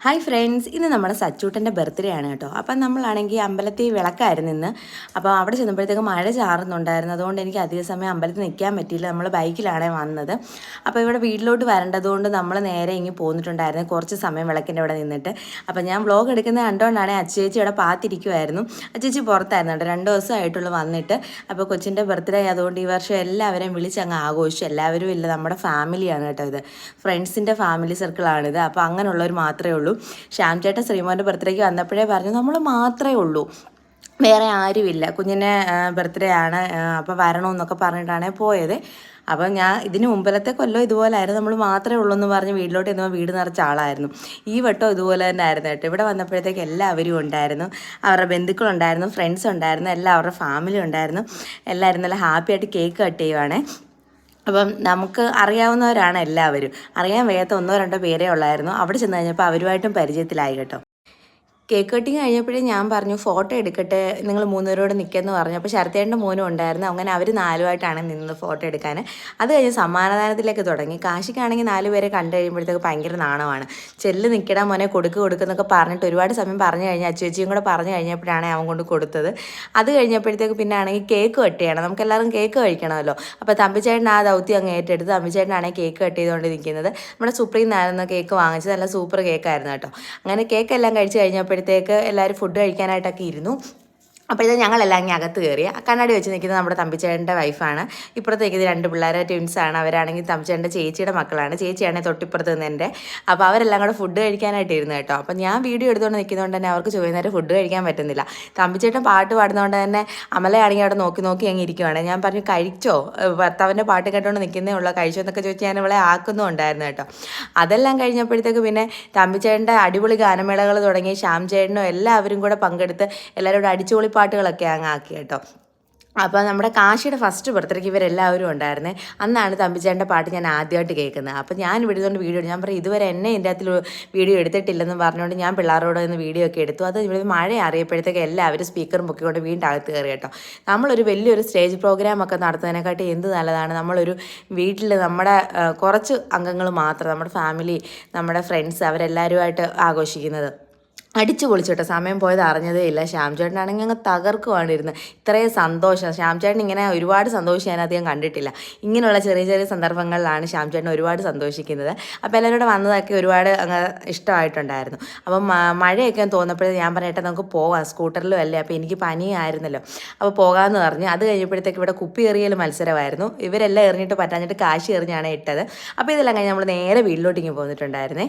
Hi friends, ഇന്ന് നമ്മുടെ സച്ചൂട്ടൻ്റെ birthday ആണ് കേട്ടോ. അപ്പം നമ്മളാണെങ്കിൽ അമ്പലത്തിൽ വിളക്കായിരുന്നു ഇന്ന്. അപ്പോൾ അവിടെ ചെന്നപ്പോഴത്തേക്ക് മഴ ചാറുന്നുണ്ടായിരുന്നു. അതുകൊണ്ട് എനിക്ക് അധിക സമയം അമ്പലത്തിൽ നിൽക്കാൻ പറ്റിയില്ല. നമ്മൾ ബൈക്കിലാണ് വന്നത്. അപ്പോൾ ഇവിടെ വീട്ടിലോട്ട് വരേണ്ടതുകൊണ്ട് നമ്മൾ നേരെ ഇങ്ങ് പോന്നിട്ടുണ്ടായിരുന്നു. കുറച്ച് സമയം വിളക്കിൻ്റെ അവിടെ നിന്നിട്ട്. അപ്പോൾ ഞാൻ വ്ളോഗ് എടുക്കുന്നത് കണ്ടുകൊണ്ടാണ് അച്ചേച്ചി ഇവിടെ പാത്തിരിക്കുമായിരുന്നു. അച്ചേച്ചി പുറത്തായിരുന്നു കേട്ടോ, 2 ദിവസമായിട്ടുള്ളൂ വന്നിട്ട്. അപ്പോൾ കൊച്ചിൻ്റെ ബർത്ത്ഡേ അതുകൊണ്ട് ഈ വർഷം എല്ലാവരെയും വിളിച്ചങ്ങ് ആഘോഷിച്ചു. എല്ലാവരും ഇല്ല, നമ്മുടെ ഫാമിലിയാണ് കേട്ടോ ഇത്. ഫ്രണ്ട്സിൻ്റെ ഫാമിലി സർക്കിളാണിത്. അപ്പോൾ അങ്ങനെയുള്ളവർ മാത്രമേ ഉള്ളൂ. ശ്യാം ചേട്ടൻ ശ്രീമോൻ്റെ ബർത്ത്ഡേക്ക് വന്നപ്പോഴേ പറഞ്ഞു നമ്മൾ മാത്രമേ ഉള്ളൂ, വേറെ ആരുമില്ല, കുഞ്ഞിൻ്റെ ബർത്ത്ഡേ ആണ്, അപ്പോൾ വരണമെന്നൊക്കെ പറഞ്ഞിട്ടാണ് പോയത്. അപ്പം ഞാൻ ഇതിന് മുമ്പിലത്തെ കൊല്ലം ഇതുപോലായിരുന്നു, നമ്മൾ മാത്രമേ ഉള്ളൂ എന്ന് പറഞ്ഞ് വീട്ടിലോട്ട് ചെന്നപ്പോൾ വീട് നിറച്ച ആളായിരുന്നു. ഈ വട്ടം ഇതുപോലെ തന്നെ ആയിരുന്നു കേട്ടോ. ഇവിടെ വന്നപ്പോഴത്തേക്ക് എല്ലാവരും ഉണ്ടായിരുന്നു, അവരുടെ ബന്ധുക്കളുണ്ടായിരുന്നു, ഫ്രണ്ട്സ് ഉണ്ടായിരുന്നു, എല്ലാം അവരുടെ ഫാമിലി ഉണ്ടായിരുന്നു. എല്ലാവരും നല്ല ഹാപ്പി ആയിട്ട് കേക്ക് കട്ട് ചെയ്യുവാണേ. അപ്പം നമുക്ക് അറിയാവുന്നവരാണ് എല്ലാവരും, അറിയാൻ വയ്യാത്ത 1-2 പേരേ ഉള്ളായിരുന്നു. അവിടെ ചെന്ന് കഴിഞ്ഞപ്പോൾ അവരുമായിട്ടും പരിചയത്തിലായി കേട്ടോ. കേക്ക് കട്ടിങ് കഴിഞ്ഞപ്പോഴേ ഞാൻ പറഞ്ഞു ഫോട്ടോ എടുക്കട്ടെ, നിങ്ങൾ 3 പേരോട് നിൽക്കുമെന്ന് പറഞ്ഞു. അപ്പോൾ ശരത്തേൻ്റെ മോനും ഉണ്ടായിരുന്നു. അങ്ങനെ അവർ 4 നിന്നത് ഫോട്ടോ എടുക്കാൻ. അത് കഴിഞ്ഞ് സമ്മാനദാനത്തിലേക്ക് തുടങ്ങി. കാശിക്കാണെങ്കിൽ 4 പേരെ കണ്ടു കഴിയുമ്പോഴത്തേക്ക് ഭയങ്കര നാണമാണ്. ചെല്ല് നിൽക്കടാ മോനെ, കൊടുക്കുന്നൊക്കെ പറഞ്ഞിട്ട് ഒരുപാട് സമയം പറഞ്ഞു കഴിഞ്ഞാൽ അച്ചേച്ചിയും കൂടെ പറഞ്ഞു കഴിഞ്ഞപ്പോഴാണ് അവൻ കൊണ്ട് കൊടുത്തത്. അത് കഴിഞ്ഞപ്പോഴത്തേക്ക് പിന്നെ ആണെങ്കിൽ കേക്ക് കട്ട് ചെയ്യണം, നമുക്ക് എല്ലാവർക്കും കേക്ക് കഴിക്കണമല്ലോ. അപ്പോൾ തമ്പിച്ചേട്ടൻ ആ ദൗത്യം അങ്ങ് ഏറ്റെടുത്ത് തമ്പിച്ചേട്ടനാണെങ്കിൽ കേക്ക് കട്ട് ചെയ്തുകൊണ്ട് നിൽക്കുന്നത്. നമ്മുടെ സുപ്രീന്നായിരുന്നു കേക്ക് വാങ്ങിച്ചത്, നല്ല സൂപ്പർ കേക്കായിരുന്നു കേട്ടോ. അങ്ങനെ കേക്കെല്ലാം കഴിച്ച് കഴിഞ്ഞപ്പോഴത്തേക്ക് എല്ലാവരും ഫുഡ് കഴിക്കാനായിട്ടൊക്കെ ഇരുന്നു. അപ്പോഴത്തെ ഞങ്ങളെല്ലാം ഇങ്ങനെ അകത്ത് കയറി. കണ്ണാടി വെച്ച് നിൽക്കുന്നത് നമ്മുടെ തമ്പിച്ചേട്ടൻ്റെ വൈഫാണ്. ഇപ്പുറത്തേക്ക് ഇത് 2 പിള്ളേർ ട്വിൻസാണ്. അവരാണെങ്കിൽ തമ്പിച്ചേട്ടൻ്റെ ചേച്ചിയുടെ മക്കളാണ്. ചേച്ചിയാണെങ്കിൽ തൊട്ടിപ്പുറത്ത് നിന്നെൻ്റെ. അപ്പോൾ അവരെല്ലാം കൂടെ ഫുഡ് കഴിക്കാനായിട്ട് ഇരുന്നു കേട്ടോ. അപ്പോൾ ഞാൻ വീഡിയോ എടുത്തുകൊണ്ട് നിൽക്കുന്നതുകൊണ്ട് തന്നെ അവർക്ക് ചോദിക്കുന്നേരം ഫുഡ് കഴിക്കാൻ പറ്റുന്നില്ല. തമ്പിച്ചേട്ടൻ പാട്ട് പാടുന്നതുകൊണ്ട് തന്നെ അമലയാണെങ്കിൽ അവിടെ നോക്കി അങ്ങ് ഇരിക്കുവാണ്. ഞാൻ പറഞ്ഞു കഴിച്ചോ, ഭർത്താവിൻ്റെ പാട്ട് കേട്ടുകൊണ്ട് നിൽക്കുന്നേ ഉള്ളൂ, കഴിച്ചോ എന്നൊക്കെ ചോദിച്ച് ഞാൻ ഇവളെ ആക്കുന്നുണ്ടായിരുന്നു കേട്ടോ. അതെല്ലാം കഴിഞ്ഞപ്പോഴത്തേക്ക് പിന്നെ തമ്പിച്ചേട്ടൻ്റെ അടിപൊളി ഗാനമേളകൾ തുടങ്ങി. ശ്യാം ചേട്ടനും എല്ലാവരും കൂടെ പങ്കെടുത്ത് എല്ലാവരും അടിച്ചുപൊളി പാട്ടുകളൊക്കെ അങ്ങ് ആക്കി കേട്ടോ. അപ്പോൾ നമ്മുടെ കാശിയുടെ ഫസ്റ്റ് ബർത്ത്ഡേക്ക് ഇവരെല്ലാവരും ഉണ്ടായിരുന്നേ. അന്നാണ് തമ്പിച്ചേട്ടൻ്റെ പാട്ട് ഞാൻ ആദ്യമായിട്ട് കേൾക്കുന്നത്. അപ്പോൾ ഞാൻ വിടുന്നുകൊണ്ട് വീഡിയോ ഞാൻ പറയും ഇതുവരെ എന്നെ ഇതിൻ്റെ അകത്തിൽ വീഡിയോ എടുത്തിട്ടില്ലെന്ന് പറഞ്ഞുകൊണ്ട് ഞാൻ പിള്ളേരോട് നിന്ന് വീഡിയോ ഒക്കെ എടുത്തു. അത് ഇവിടെ മഴ അറിയപ്പോഴത്തേക്ക് എല്ലാവരും സ്പീക്കറും പൊക്കിക്കൊണ്ട് വീണ്ടും അകത്ത് കയറി കേട്ടോ. നമ്മളൊരു വലിയൊരു സ്റ്റേജ് പ്രോഗ്രാമൊക്കെ നടത്തുന്നതിനെക്കാട്ടി എന്ത് നല്ലതാണ് നമ്മളൊരു വീട്ടിൽ നമ്മുടെ കുറച്ച് അംഗങ്ങൾ മാത്രം, നമ്മുടെ ഫാമിലി, നമ്മുടെ ഫ്രണ്ട്സ്, അവരെല്ലാവരുമായിട്ട് ആഘോഷിക്കുന്നത്. അടിച്ചു പൊളിച്ചോട്ടെ, സമയം പോയത് അറിഞ്ഞതേ ഇല്ല. ശ്യാം ചേട്ടനാണെങ്കിൽ അങ്ങ് തകർക്കുവാണ്ടിരുന്നത്. ഇത്രയും സന്തോഷം ശ്യാം ചേട്ടൻ ഇങ്ങനെ ഒരുപാട് സന്തോഷം ഞാൻ അധികം കണ്ടിട്ടില്ല. ഇങ്ങനെയുള്ള ചെറിയ ചെറിയ സന്ദർഭങ്ങളിലാണ് ശ്യാം ചേട്ടൻ ഒരുപാട് സന്തോഷിക്കുന്നത്. അപ്പോൾ എല്ലാവരും വന്നതൊക്കെ ഒരുപാട് അങ്ങ് ഇഷ്ടമായിട്ടുണ്ടായിരുന്നു. അപ്പം മഴയൊക്കെ തോന്നപ്പോഴേ ഞാൻ പറഞ്ഞിട്ട് നമുക്ക് പോകാം, സ്കൂട്ടറിലും അല്ലേ, അപ്പോൾ എനിക്ക് പനിയായിരുന്നല്ലോ, അപ്പോൾ പോകാമെന്ന് പറഞ്ഞ്. അത് കഴിഞ്ഞപ്പോഴത്തേക്ക് ഇവിടെ കുപ്പി എറിയൽ മത്സരമായിരുന്നു. ഇവരെല്ലാം എറിഞ്ഞിട്ട് പറ്റാഞ്ഞിട്ട് കാശി എറിഞ്ഞാണ് ഇട്ടത്. അപ്പോൾ ഇതെല്ലാം കഴിഞ്ഞ് നമ്മൾ നേരെ വീട്ടിലോട്ട് ഇങ്ങ് പോന്നിട്ടുണ്ടായിരുന്നേ.